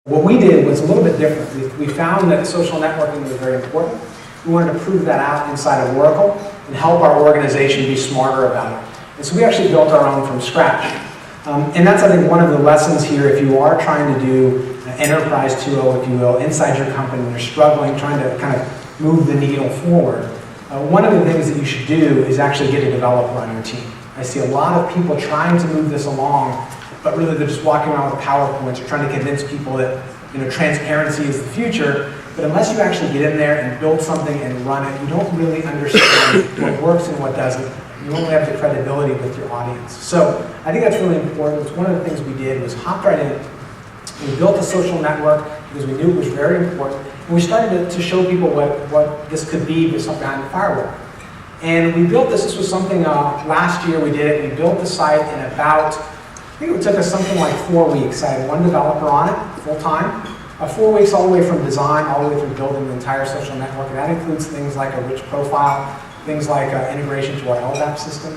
What we did was a little bit different. We found that social networking was very important. We wanted to prove that out inside of Oracle and help our organization be smarter about it. And so we actually built our own from scratch. And that's, I think, one of the lessons here if you are trying to do Enterprise 2.0, if you will, inside your company when you're struggling, trying to kind of move the needle forward. One of the things that you should do is actually get a developer on your team. I see a lot of people trying to move this along, but really they're just walking around with PowerPoints or trying to convince people that transparency is the future. But unless you actually get in there and build something and run it, you don't really understand what works and what doesn't. You don't really have the credibility with your audience. So I think that's really important. It's one of the things we did was hopped right in. We built a social network because we knew it was very important. And we started to show people what this could be behind the firewall. And we built this. This was something last year we did it. We built the site in about, I think it took us something like 4 weeks. I had one developer on it, full time. 4 weeks all the way from design, all the way through building the entire social network. And that includes things like a rich profile, things like integration to our LDAP system,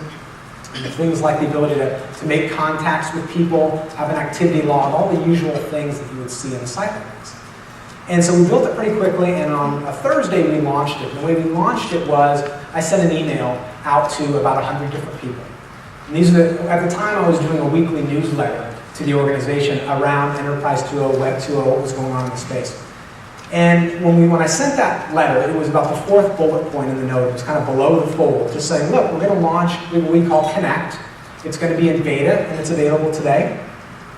and things like the ability to make contacts with people, have an activity log, all the usual things that you would see in a site like this. And so we built it pretty quickly, and on a Thursday we launched it. And the way we launched it was I sent an email out to about 100 different people. And these are at the time I was doing a weekly newsletter to the organization around Enterprise 2.0, Web 2.0, what was going on in the space. And when I sent that letter, it was about the fourth bullet point in the note. It was kind of below the fold, just saying, look, we're going to launch what we call Connect. It's going to be in beta, and it's available today.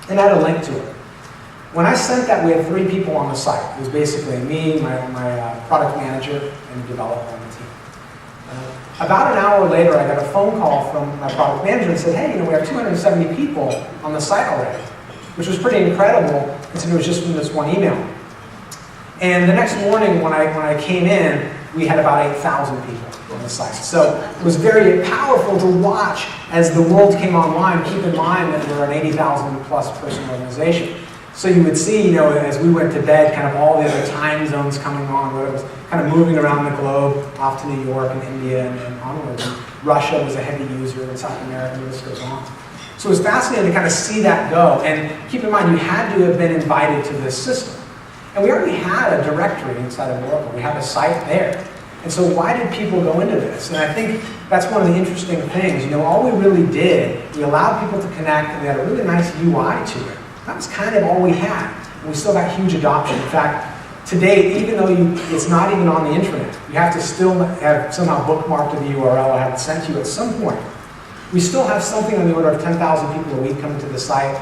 And I had a link to it. When I sent that, we had 3 people on the site. It was basically me, my product manager, and a developer on the team. About an hour later, I got a phone call from my product manager and said, hey, we have 270 people on the site already, which was pretty incredible considering it was just from this one email. And the next morning when I came in, we had about 8,000 people on the site. So it was very powerful to watch as the world came online. Keep in mind that we're an 80,000 plus person organization. So you would see, as we went to bed, kind of all the other time zones coming on, where it was kind of moving around the globe, off to New York and India and onwards. And Russia was a heavy user in South America, and this goes on. So it was fascinating to kind of see that go. And keep in mind, you had to have been invited to this system. And we already had a directory inside of Oracle. We have a site there. And so why did people go into this? And I think that's one of the interesting things. All we really did, we allowed people to connect, and we had a really nice UI to it. That was kind of all we had. And we still got huge adoption. In fact, to date, even though it's not even on the internet, you have to still have somehow bookmarked the URL or have it sent to you at some point. We still have something on the order of 10,000 people a week coming to the site.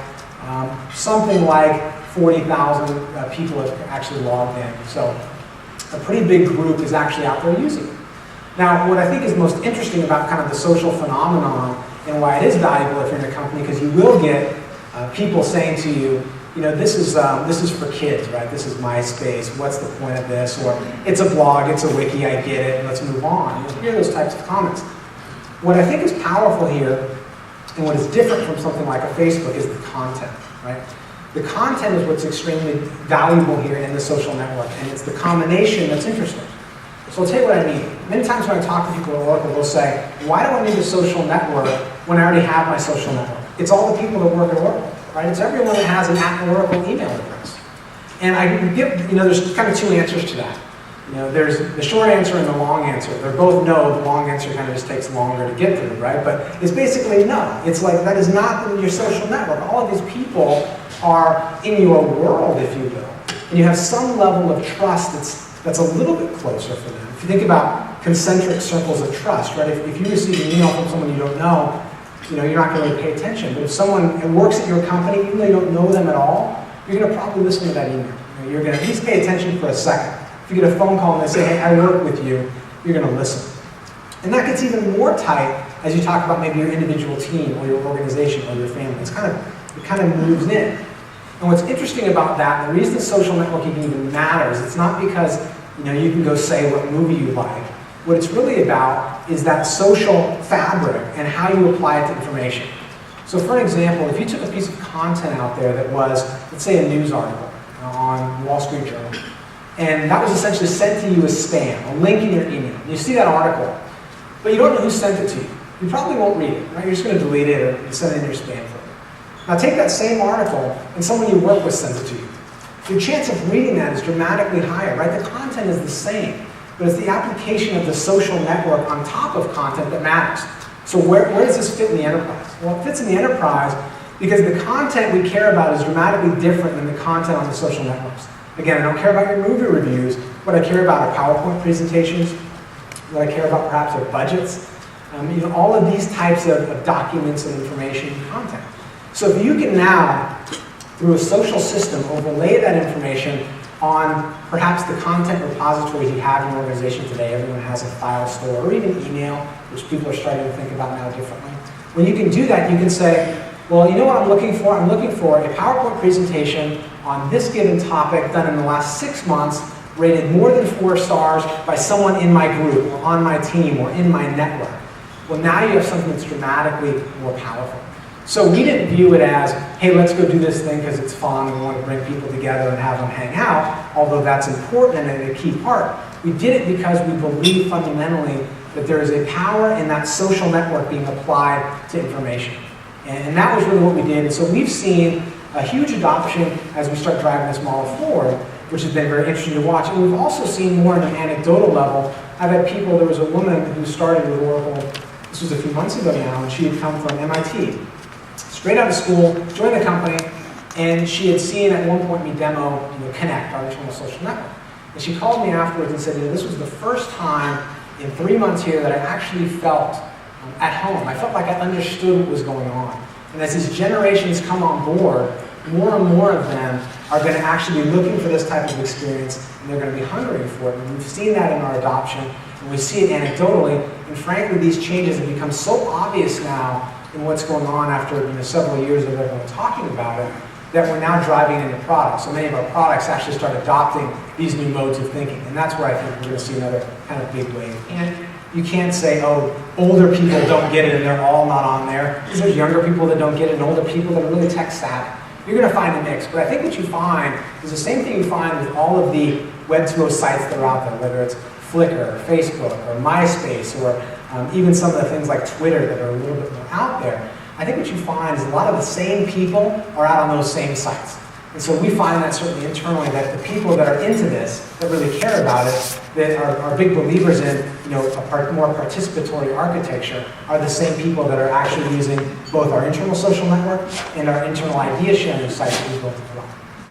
Something like 40,000 people have actually logged in. So a pretty big group is actually out there using it. Now, what I think is most interesting about kind of the social phenomenon and why it is valuable if you're in a company, because you will get people saying to you, this is for kids, right? This is MySpace. What's the point of this? Or it's a blog, it's a wiki, I get it, let's move on. You'll hear those types of comments. What I think is powerful here, and what is different from something like a Facebook, is the content, right? The content is what's extremely valuable here in the social network, and it's the combination that's interesting. So I'll tell you what I mean. Many times when I talk to people at Oracle, they'll say, why do I need a social network when I already have my social network? It's all the people that work at Oracle, right? It's everyone that has an @Oracle email address. And I give, there's kind of 2 answers to that. There's the short answer and the long answer. They're both no. The long answer kind of just takes longer to get through, right? But it's basically no. It's like that is not your social network. All of these people are in your world, if you will. And you have some level of trust that's a little bit closer for them. If you think about concentric circles of trust, right? If you receive an email from someone you don't know, you're not going to really pay attention. But if someone works at your company, even though you don't know them at all, you're going to probably listen to that email. You're going to at least pay attention for a second. If you get a phone call and they say, hey, I work with you, you're going to listen. And that gets even more tight as you talk about maybe your individual team or your organization or your family. It kind of moves in. And what's interesting about that, and the reason social networking even matters, it's not because you can go say what movie you like. What it's really about is that social fabric and how you apply it to information. So for an example, if you took a piece of content out there that was, let's say, a news article on Wall Street Journal, and that was essentially sent to you as spam, a link in your email. You see that article, but you don't know who sent it to you. You probably won't read it, right? You're just going to delete it or send it in your spam folder. Now take that same article and someone you work with sends it to you. your chance of reading that is dramatically higher, right? The content is the same, but it's the application of the social network on top of content that matters. So where does this fit in the enterprise? Well, it fits in the enterprise because the content we care about is dramatically different than the content on the social networks. Again, I don't care about your movie reviews. What I care about are PowerPoint presentations. What I care about perhaps are budgets. All of these types of documents and information and content. So if you can now, through a social system, overlay that information on perhaps the content repositories you have in your organization today. Everyone has a file store, or even email, which people are starting to think about now differently. When you can do that, you can say, well, you know what I'm looking for? I'm looking for a PowerPoint presentation on this given topic done in the last 6 months, rated more than 4 stars by someone in my group, or on my team, or in my network. Well, now you have something that's dramatically more powerful. So we didn't view it as, hey, let's go do this thing because it's fun and we want to bring people together and have them hang out, although that's important and a key part. We did it because we believe fundamentally that there is a power in that social network being applied to information. And that was really what we did. And so we've seen a huge adoption as we start driving this model forward, which has been very interesting to watch. And we've also seen more on an anecdotal level. I've had people, there was a woman who started with Oracle, this was a few months ago now, and she had come from MIT. Straight out of school, joined the company, and she had seen at one point me demo Connect, our internal social network. And she called me afterwards and said, this was the first time in 3 months here that I actually felt at home. I felt like I understood what was going on. And as these generations come on board, more and more of them are going to actually be looking for this type of experience, and they're going to be hungering for it. And we've seen that in our adoption, and we see it anecdotally. And frankly, these changes have become so obvious now in what's going on after several years of everyone talking about it, that we're now driving into products. So many of our products actually start adopting these new modes of thinking. And that's where I think we're going to see another kind of big wave. And you can't say, oh, older people don't get it and they're all not on there. Because there's younger people that don't get it and older people that are really tech savvy. You're going to find a mix. But I think what you find is the same thing you find with all of the Web 2.0 sites that are out there, whether it's Flickr or Facebook or MySpace or even some of the things like Twitter that are a little bit more out there. I think what you find is a lot of the same people are out on those same sites. And so we find that certainly internally that the people that are into this, that really care about it, that are big believers in a more participatory architecture, are the same people that are actually using both our internal social network and our internal idea sharing sites that we built as well.